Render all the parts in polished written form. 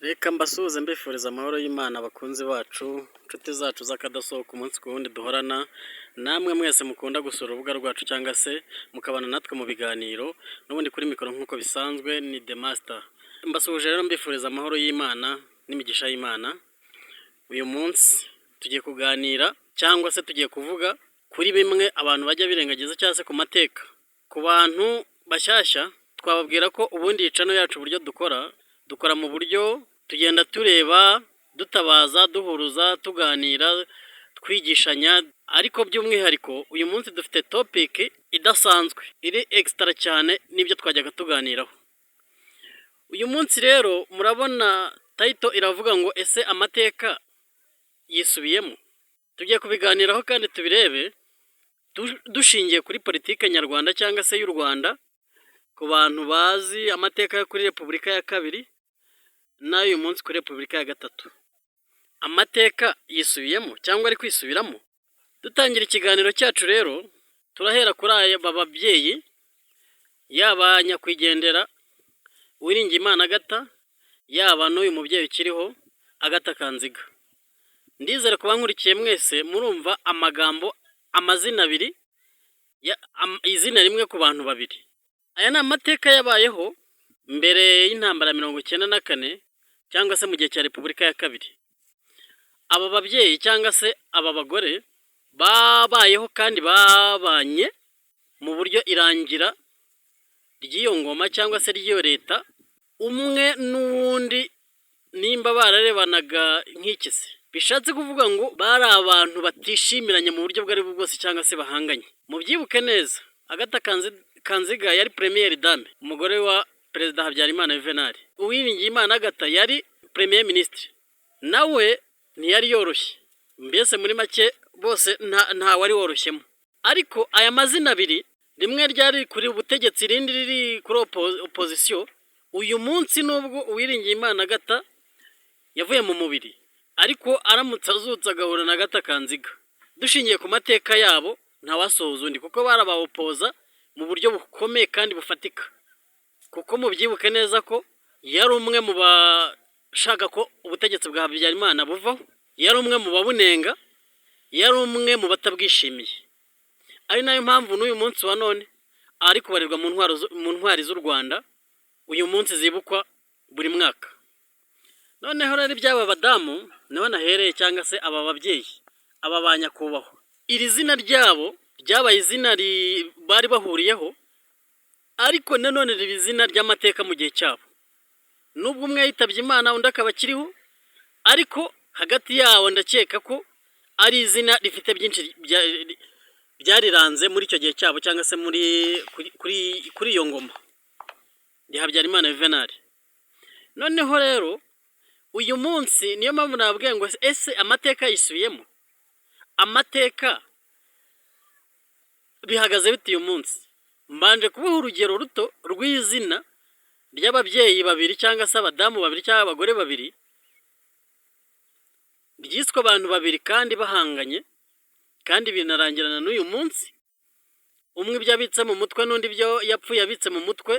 Reka mbasuhuze mbifuriza amahoro y'Imana abakunzi bacu, inshuti zacu z'akadasohoka umunsi ku wundi duhorana, namwe mwese mukunda gusura urubuga rwacu cyangwa se mukabana natwe mu biganiro, n'ubundi kuri mikoro nk'uko bisanzwe ni The Master. Mbasuhuje rero mbifuriza amahoro y'Imana n'imigisha y'Imana. Uyu munsi tugiye kuganira cyangwa se tugiye kuvuga kuri bimwe abantu bajya birengagiza cyangwa se ku mateka. Ku bantu bashyashya twababwira ko ubundi icano yacu uburyo dukora mu buryo tugenda tureba, dutabaza, duhuruza, tuganira, twigishanya, ariko by'umwihariko uyu munsi dufite topic idasanzwe iri extra cyane n'ibyo twajyaga tuganiraho. Uyu munsi rero murabona title iravuga ngo ese amateka yisubiyemo. Tugiye kubiganiraho kandi tubirebe dushingiye kuri politike nyarwanda cyangwa se y'u Rwanda, ku bantu bazi amateka yo kuri Repubulika ya kabiri n'uyu munsi kuri Repubulika ya gatatu. Amateka yisubiyemo cyangwa ari kwisubiramo? Dutangira ikiganiro cyacu rero turahera kuri aba babyeyi, yaba nyakwigendera Uwiringiyimana Agatha, yaba n'uyu mubyeyi ukiriho Agatha Kanziga. Ndizere kuba nkurikiye mwese murumva amazina abiri, izina rimwe ku bantu babiri. Aya ni amateka yabayeho mbere y'intambara 1994 cyangwa se mu gihe cya Repubulika ya kabiri. Aba babyeyi cyangwa se aba bagore babayeho kandi babanye mu buryo irangira ry'iyo ngoma cyangwa se ry'iyo leta, umwe n'uwundi nimba bararebanaga nk'ikisi, bishatse kuvuga ngo bari abantu batishimiranye mu buryo bwari bwose cyangwa se bahanganye. Mubyibuke neza, Agatha Kanziga yari Premier Dame, umugore wa Perezida Habyarimana Juvenal. Uwiringiyimana Agatha yari Premier Ministre, nawe ntiyari yoroshye. Mbese muri make bose nta wari woroshyemo. Ariko aya mazina abiri, rimwe ryari kuri ubutegetsi, irindi riri kuri opposition. Uyu munsi nubwo Uwiringiyimana Agatha yavuye mu mubiri, ariko aramutse azutse agahura na Agatha Kanziga, dushingiye ku mateka yabo ntawasohoza undi, kuko barabawopoza mu buryo bukomeye kandi bufatika. Kuko mubyibuke neza ko yari umwe mu bashaka ko ubutegetsi bwa Habyarimana buvaho, yari umwe mu babunenga, yari umwe mu batabwishimiye. Ari nayo mpamvu n'uyu munsi wa none ari kubarirwa mu ntwari z'u Rwanda, uyu munsi zibukwa buri mwaka. Noneho rero iby'aba badamu niho nahereye, cyangwa se aba babyeyi, aba ba nyakubahwa. Iri zina ryabo ryabaye izina bari bahuriyeho, ariko nanone riba izina ry'amateka mu gihe cyabo. Nubwo umwe yitabye Imana undi akaba akiriho, ariko hagati yabo ndakeka ko ari izina rifite byinshi byariranze muri icyo gihe cyabo, cyangwa se kuri iyo ngoma ya Habyarimana Juvenal. Noneho rero uyu munsi niyo mpamvu nababwiye ngo ese amateka yisubiyemo. Amateka bihagaze bite uyu munsi? Mbanje kubaha urugero ruto rw'izina ry'ababyeyi babiri cyangwa se abadamu babiri cyangwa abagore babiri, ryiswe abantu babiri kandi bahanganye, kandi binarangirana n'uyu munsi. Umwe ibyo abitse mu mutwe n'undi ibyo yapfuye abitse mu mutwe,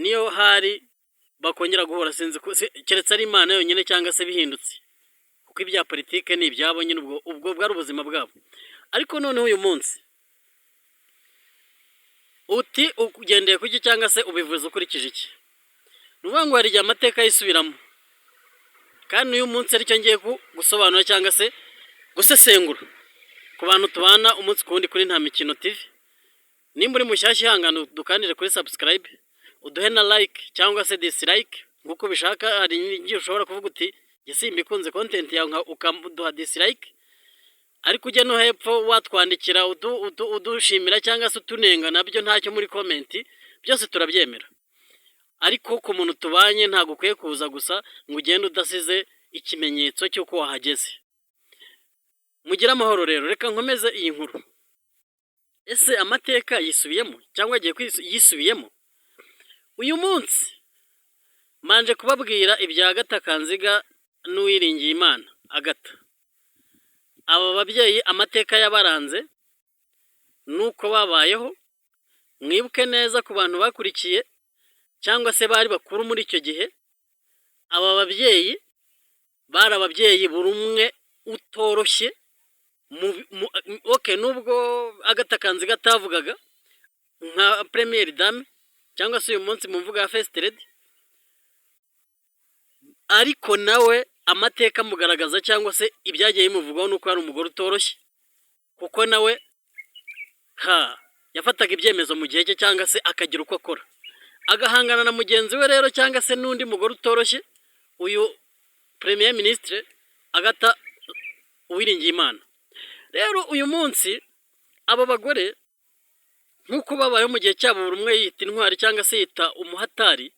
niyo hari bakongera guhura, sinzi keretse ari Imana yonyine cyangwa se bihindutse, kuko ibya politike ni ibyabo nyine, ubwo bwari ubuzima bwabo. Ariko noneho uyu munsi uti ugendeye kuki cyangwa se ubivuze ukurikije iki? Nuvuga ngo hari igihe amateka yisubiramo, kandi uyu munsi aricyo ngiye gusobanura cyangwa se gusesengura ku bantu tubana umunsi ku wundi kuri Nta Mikino TV. Nimba uri mushyashya ihangane dukandire kuri subscribe, uduhe na like cyangwa se dislike nk'uko bishaka. Hari igihe ushobora kuvuga uti gisimba ikunze content yawe ukaduha dislike, ariko ujya no hepfo watwandikira udushimira cyangwa se utunenga, nabyo ntacyo muri comment, byose turabyemera. Ariko ku muntu tubanye ntabwo ukwiye kuza gusa ngo ugende udasize ikimenyetso cy'uko wahageze. Mugira amahoro rero, reka nkomeze iyi nkuru. Ese amateka yisubiyemo cyangwa agiye yisubiyemo? Uyu munsi manje kubabwira ibya Agatha Kanziga n'Uwiringiyimana Agatha. Aba babyeyi amateka yabaranze nuko babayeho. Mwibuke neza ku bantu bakurikiye cyangwa se bari bakuru muri icyo gihe, aba babyeyi bari ababyeyi buri umwe utoroshye okay, nubwo Agatha Kanziga atavugaga nka Premier Dame cyangwa se uyu munsi mu mvuga ya First Lady, ariko nawe amateka mugaragaza cyangwa se ibyagiye bimuvugaho nuko ari umugore utoroshye, kuko nawe yafataga ibyemezo mu gihe cye cyangwa se akagira uko akora, agahangana na mugenzi we rero cyangwa se n'undi mugore utoroshye, uyu Premier Ministre Agatha Uwiringiyimana. Rero uyu munsi aba bagore nk'uko babayeho mu gihe cyabo buri umwe yita intwari cyangwa se yita umuhatari,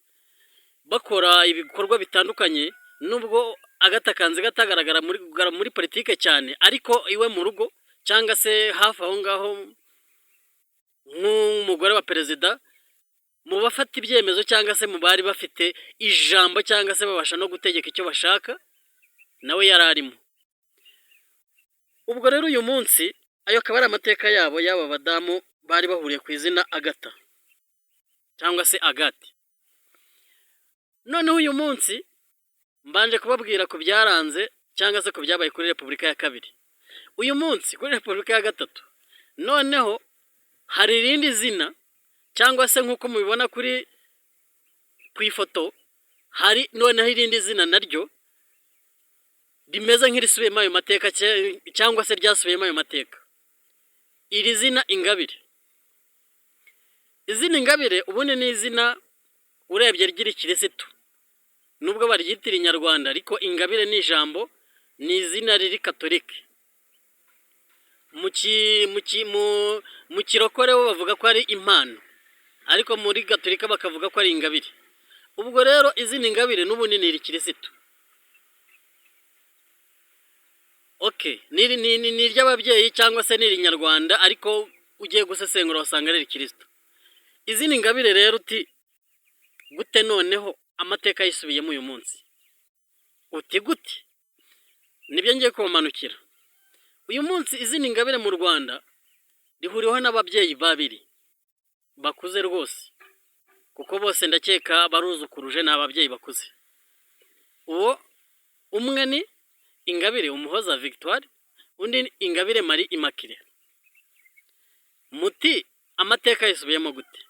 bakora ibikorwa bitandukanye, nubwo Agatha Kanziga atagaragara muri politike cyane, ariko iwe mu rugo cyangwa se hafi aho ngaho nk'umugore wa perezida, mu bafata ibyemezo cyangwa se mu bari bafite ijambo cyangwa se babasha no gutegeka icyo bashaka, nawe yari arimo. Ubwo rero uyu munsi ayo akaba ari amateka yabo y'aba badamu bari bahuriye ku izina Agatha cyangwa se Agathe. Noneho uyu munsi mbanje kubabwira ku byaranze cyangwa se ku byabaye kuri Repubulika ya kabiri. Uyu munsi kuri Repubulika ya gatatu noneho hari irindi zina cyangwa se nk'uko mubibona kuri ku ifoto, hari noneho irindi zina naryo rimeze nk'irisubiyemo ayo mateka cyangwa se ryasubiyemo ayo mateka. Iri zina Ingabire. Izina Ingabire ubundi ni izina urebye ry'irikirisitu, nubwo baryitira Inyarwanda, ariko Ingabire ni ijambo, ni izina riri Katolike. Mu kirokore bo bavuga ko ari impano, ariko muri Gatolika bakavuga ko ari Ingabire. Ubwo rero izina Ingabire n'ubundi ni irikirisitu. Okay, ni iry'ababyeyi cyangwa se ni irinyarwanda, ariko ugiye gusesengura wasanga ari irikirisitu. Izina Ingabire rero uti gute noneho amateka yisubiyemo uyu munsi? Uti gute? Nibyo ngiye kubamanukira. Uyu munsi izina Ingabire mu Rwanda rihuriweho n'ababyeyi babiri bakuze rwose, kuko bose ndakeka baruzukuruje n'ababyeyi bakuze. Uwo umwe ni Ingabire Umuhoza Victoire, undi ni Ingabire Marie Immaculée. Muti amateka yisubiyemo gute?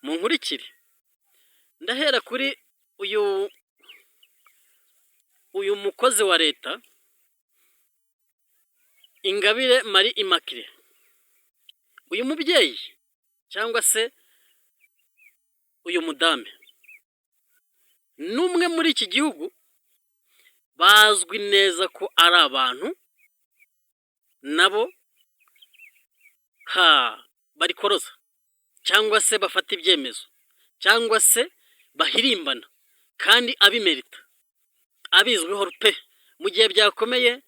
Munkurikire. Ndahera kuri uyu mukozi wa leta Ingabire Marie Immaculée. Uyu mubyeyi cyangwa se uyu mudame n'umwe muri iki gihugu bazwi neza ko ari abantu nabo barikoroza cyangwa se bafata ibyemezo cyangwa se bahirimbana kandi abimerita, abizwiho pe. Mu gihe byakomeye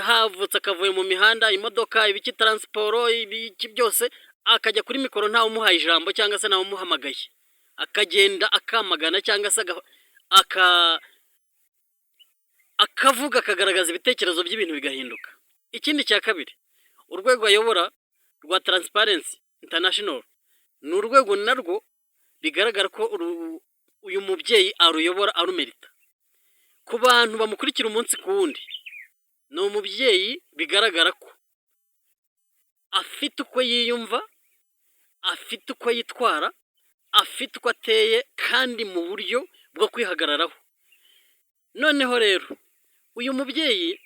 havutse akavuye mu mihanda, imodoka, ibiki transport, ibiki byose, akajya kuri mikoro ntawe umuhaye ijambo cyangwa se ntawe umuhamagaye, akagenda akamagana cyangwa se akavuga, akagaragaza ibitekerezo by'ibintu bigahinduka. Ikindi cya kabiri, urwego ayobora rwa Transparency International ni urwego narwo bigaragara ko uyu mubyeyi aruyobora arumerita. Ku bantu bamukurikira umunsi ku wundi, ni umubyeyi bigaragara ko afite uko yiyumva, afite uko yitwara, afite uko ateye, kandi mu buryo bwo kwihagararaho. Noneho rero uyu mubyeyi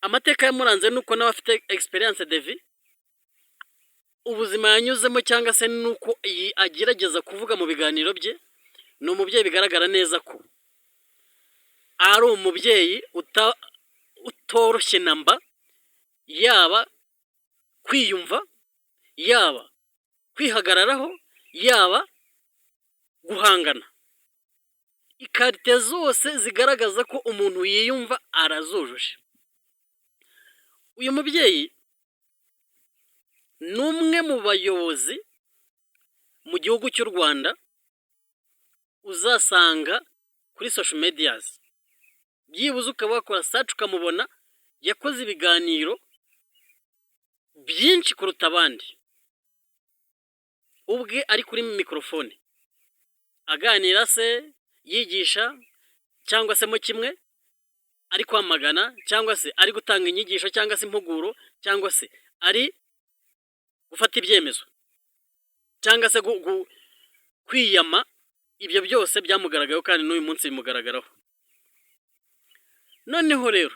amateka yamuranze nuko nawe afite experience de vie, ubuzima yanyuzemo cyangwa se nuko agerageza kuvuga mu biganiro bye. Ni umubyeyi bigaragara neza ko ari umubyeyi utoroshye namba, yaba kwiyumva, yaba kwihagararaho, yaba guhangana. Ikarite zose zigaragaza ko umuntu yiyumva arazujuje. Uyu mubyeyi ni umwe mu bayobozi mu gihugu cy'u Rwanda uzasanga kuri social medias, byibuze ukaba wakora search ukamubona yakoze ibiganiro byinshi kuruta abandi, ubwe ari kuri mikrofone aganira se, yigisha cyangwa se mo kimwe ari kwamagana cyangwa se ari gutanga inyigisho cyangwa se impuguro cyangwa se ari gufata ibyemezo cyangwa se kwiyama, ibyo byose byamugaragayeho kandi n'uyu munsi bimugaragaraho. Noneho rero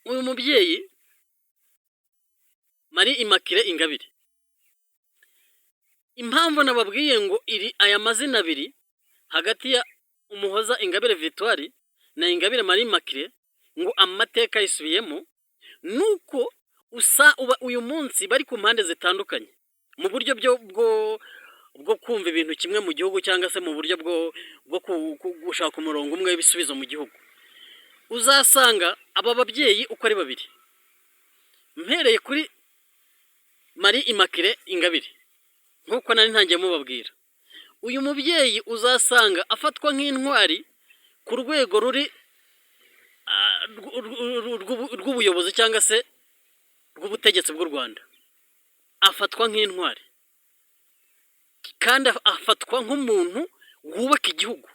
uyu mubyeyi Marie Immaculée Ingabire, impamvu nababwiye ngo aya mazina abiri hagati ya Umuhoza Ingabire Victoire na Ingabire Marie Immaculée ngo amateka yisubiyemo, nuko uyu munsi bari ku mpande zitandukanye mu buryo bwo kumva ibintu kimwe mu gihugu cyangwa se mu buryo bwo gushaka umurongo umwe w'ibisubizo mu gihugu. Uzasanga aba babyeyi uko ari babiri, mpereye kuri Marie Immaculée Ingabire nk'uko nari ntangiye mubabwira, uyu mubyeyi uzasanga afatwa nk'intwari ku rwego rw'ubuyobozi cyangwa se rw'ubutegetsi bw'u Rwanda. Afatwa nk'intwari kandi afatwa nk'umuntu wubaka igihugu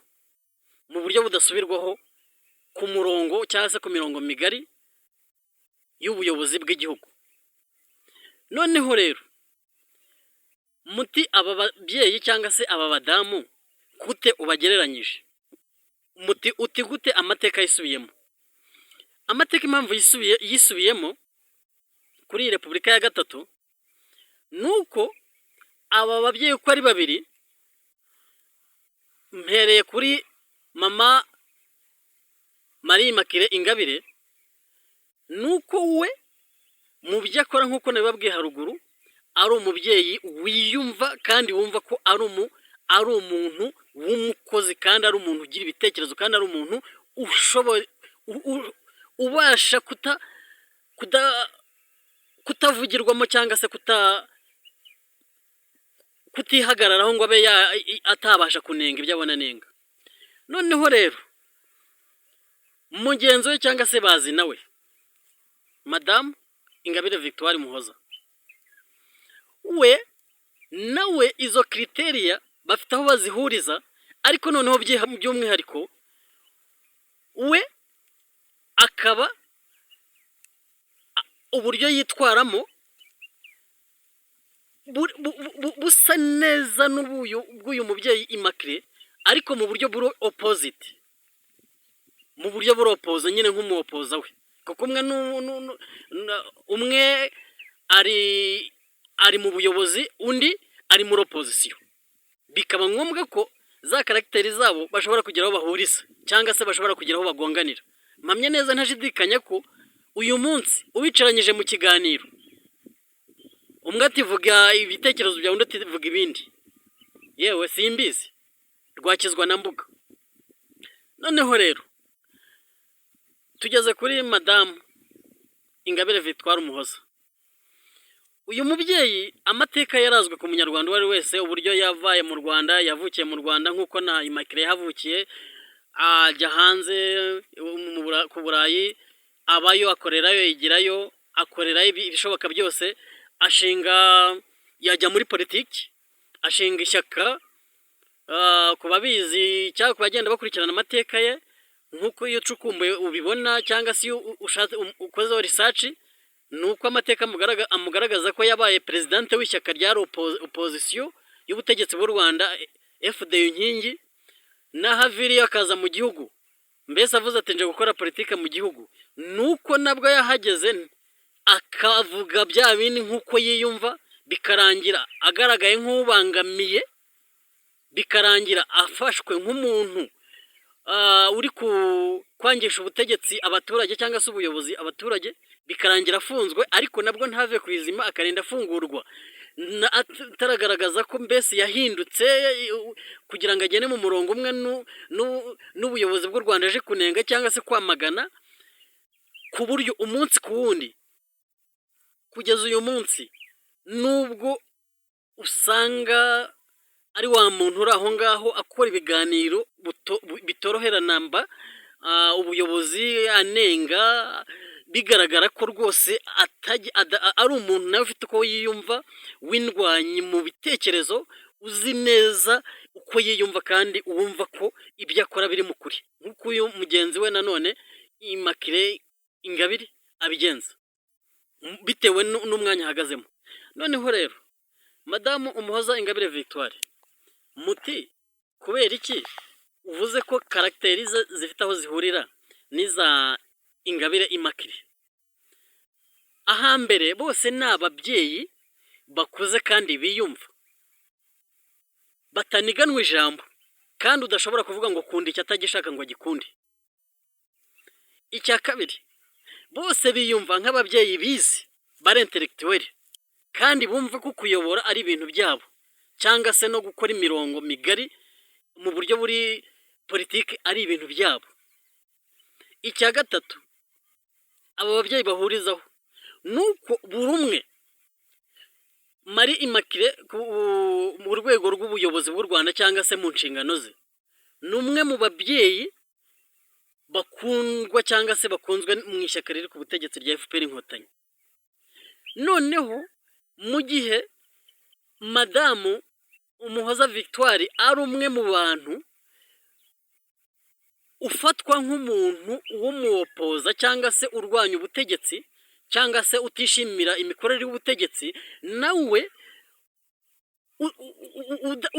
mu buryo budasubirwaho ku murongo cyangwa se ku mirongo migari y'ubuyobozi bw'igihugu. Noneho rero muti aba babyeyi cyangwa se aba badamu gute ubagereranyije? Uti gute amateka yisubiyemo? Amateka impamvu yisubiyemo kuri iyi Repubulika ya gatatu nuko aba babyeyi uko ari babiri, mpereye kuri mama Marie Immaculée Ingabire, nuko we mu byo akora nk'uko nabibabwiye haruguru ari umubyeyi wiyumva kandi wumva ko ari umuntu w'umukozi kandi ari umuntu ugira ibitekerezo kandi ari umuntu ushoboye ubasha kutavugirwamo cyangwa se kutihagararaho ngo abe atabasha kunenga ibyo abona nenga. Noneho rero mugenzi we cyangwa se bazi nawe Madamu Ingabire Victoire Muhoza, we nawe izo kriteriya bafite aho bazihuriza, ariko noneho by'umwihariko we akaba uburyo yitwaramo busa neza bw'uyu mubyeyi Immaculée, ariko mu buryo buri opposite, mu buryo buri opoza nyine nk'umuopoza we, kuko umwe ari mu buyobozi undi ari muri opposition. Bikaba ngombwa ko za karagiteri zabo bashobora kugira aho bahuriza cyangwa se bashobora kugira aho bagonganira. Mpamya neza ntashidikanya ko uyu munsi ubicaranyije mu kiganiro, umwe ativuga ibitekerezo byawe undi ativuga ibindi, yewe simbizi rwakizwa na mbuga. Noneho rero tugeze kuri Madamu Ingabire Victoire Muhoza. Uyu mubyeyi amateka yarazwe ku munyarwanda uwo ari wese, uburyo yavaye mu Rwanda, yavukiye mu Rwanda nk'uko na Immaculée yahavukiye, ajya hanze ku Burayi, abayo, akorerayo, yigirayo, akorerayo ibishoboka byose, yajya muri politiki, ashinga ishyaka. Ku babizi cyangwa ku bagenda bakurikirana amateka ye, nk'uko iyo ucukumbuye ubibona cyangwa se iyo ukozeho research, nuko amateka amugaragaza ko yabaye presidente w'ishyaka rya opposition y'ubutegetsi bw'u Rwanda FDU inkingi, nahaviriye akaza mu gihugu, mbese avuze ati nje gukora politika mu gihugu. Nuko nabwo yahageze akavuga bya bindi nk'uko yiyumva, bikarangira agaragaye nk'ubangamiye, bikarangira afashwe nk'umuntu uri kwangisha ubutegetsi abaturage cyangwa se ubuyobozi abaturage, bikarangira afunzwe, ariko nabwo ntave ku izima, akarinda afungurwa ataragaragaza ko mbese yahindutse kugira ngo agene mu murongo umwe n'ubuyobozi bw'u Rwanda aje kunenga cyangwa se kwamagana, ku buryo umunsi ku wundi kugeza uyu munsi nubwo usanga ari wa muntu uri aho ngaho akora ibiganiro bitorohera namba ubuyobozi, anenga, bigaragara ko rwose ari umuntu nawe ufite uko yiyumva, w'indwanyi mu bitekerezo, uzi neza uko yiyumva kandi uwumva ko ibyo akora biri mu kuri, nk'uko uyu mugenzi we nanone Immaculée Ingabire abigenza bitewe n'umwanya ahagazemo. Noneho rero madamu Umuhoza Ingabire Victoire, muti kubera iki uvuze ko karagiteri ze zifite aho zihurira n'iza Ingabire Immaculée? Ahambere bose ni ababyeyi bakuze kandi biyumva, bataniganwa ijambo, kandi udashobora kuvuga ngo kunda icyo atagishaka ngo agikunde. Icya kabiri, bose biyumva nk'ababyeyi bize bare intellectuel, kandi bumva ko kuyobora ari ibintu byabo, cyangwa se no gukora imirongo migari mu buryo buri politiki ari ibintu byabo. Icya gatatu, aba babyeyi bahurizaho nuko buri umwe Marie Immaculée mu rwego rw'ubuyobozi bw'u Rwanda cyangwa se mu nshingano ze, ni umwe mu babyeyi bakundwa cyangwa se bakunzwe mu ishyaka riri ku butegetsi rya FPR Inkotanyi. Noneho mu gihe madamu Umuhoza Victoire ari umwe mu bantu ufatwa nk'umuntu w'umuwopoza cyangwa se urwanya ubutegetsi cyangwa se utishimira imikorere y'ubutegetsi, nawe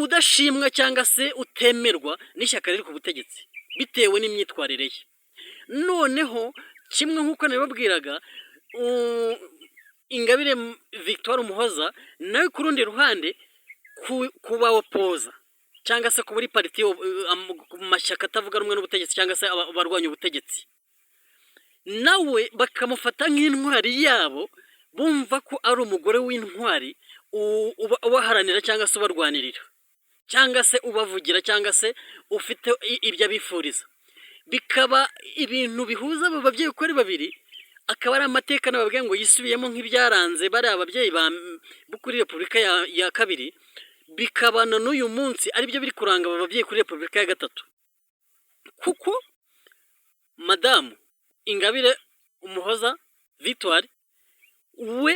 udashimwa cyangwa se utemerwa n'ishyaka riri ku butegetsi bitewe n'imyitwarire ye. Noneho kimwe nk'uko nabibabwiraga, Ingabire Victoire Umuhoza nawe ku rundi ruhande kubawopoza cyangwa se kuba ari pariti mu mashyaka atavuga rumwe n'ubutegetsi cyangwa se abarwanya ubutegetsi, nawe bakamufata nk'intwari yabo, bumva ko ari umugore w'intwari ubaharanira cyangwa se ubarwanirira cyangwa se ubavugira cyangwa se ufite ibyo abifuriza. Bikaba ibintu bihuza abo babyeyi uko ari babiri, akaba ari amateka n'ababyeyi ngo yisubiyemo nk'ibyaranze bari ababyeyi bo kuri Repubulika ya kabiri, bikabana n'uyu munsi aribyo biri kuranga aba babyeyi kuri Repubulika ya gatatu. Kuko madamu Ingabire Umuhoza Victoire we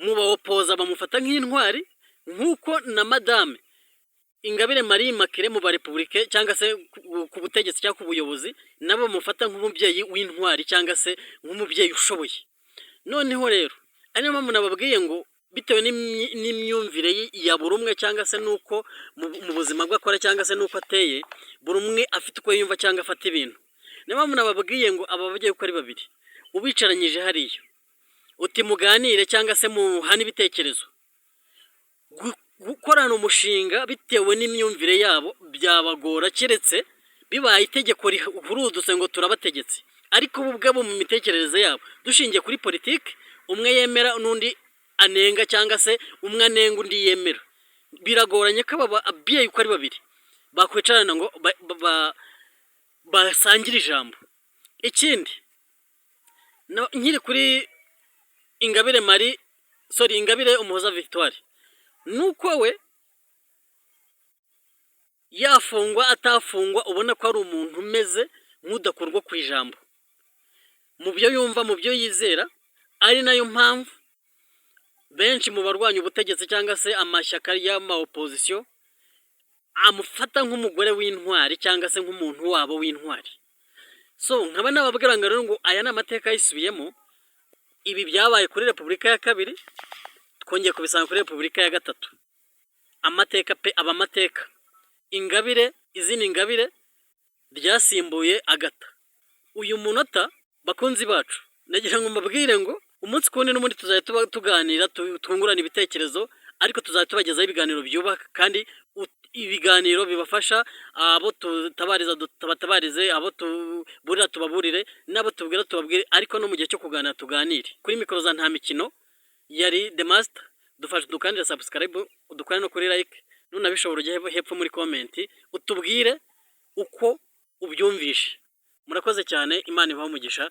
mu bawopoza bamufata nk'intwari, nk'uko na madame Ingabire Marie Immaculée mu ba Repubulika cyangwa se ku butegetsi cyangwa ku buyobozi nabo bamufata nk'umubyeyi w'intwari cyangwa se nk'umubyeyi ushoboye. Noneho rero ari nayo mpamvu nababwiye ngo bitewe n'imyumvire ya buri umwe cyangwa se n'uko mu buzima bwe akora cyangwa se n'uko ateye, buri umwe afite uko yumva cyangwa afata ibintu. Niyo mpamvu nababwiye ngo aba babyeyi uko ari babiri ubicaranyije hariya uti muganire cyangwa se muhane ibitekerezo, gukorana umushinga bitewe n'imyumvire yabo byabagora, keretse bibaye itegeko rihurudutse ngo turabategetse. Ariko bo ubwabo mu mitekerereze yabo, dushingiye kuri politiki, umwe yemera n'undi anenga cyangwa se umwe anenga undi yemera, biragoranye ko aba babyeyi uko ari babiri bakwicarana ngo basangire ijambo. Ikindi nkiri kuri Ingabire Umuhoza Victoire, nuko we yafungwa atafungwa ubona ko ari umuntu umeze nk'udakurwa ku ijambo mu byo yumva, mu byo yizera, ari nayo mpamvu benshi mu barwanya ubutegetsi cyangwa se amashyaka y'ama opposition amufata nk'umugore w'intwari cyangwa se nk'umuntu wabo w'intwari. So nkaba nababwira ngo aya ni amateka yisubiyemo. Ibi byabaye kuri Repubulika ya kabiri, twongeye kubisanga kuri Repubulika ya gatatu. Amateka pe aba amateka. Izina Ingabire ryasimbuye Agata. Uyu munota bakunzi bacu, nagira ngo mbabwire ngo umunsi kundi n'ubundi tuzajya tuganira, twungurana ibitekerezo, ariko tuzajya tubagezaho ibiganiro byubaka kandi ibiganiro bibafasha, abo tutabariza tubatabarize, abo tuburira tubaburire, n'abo tubwira tubabwire, ariko no mu gihe cyo kuganira tuganire. Kuri mikoro za Nta Mikino yari The Master. Dufashe dukandire subscribe, udukane no kuri like, nunabishobora ujye hepfo muri comment utubwire uko ubyumvishe. Murakoze cyane, Imana ibahe umugisha.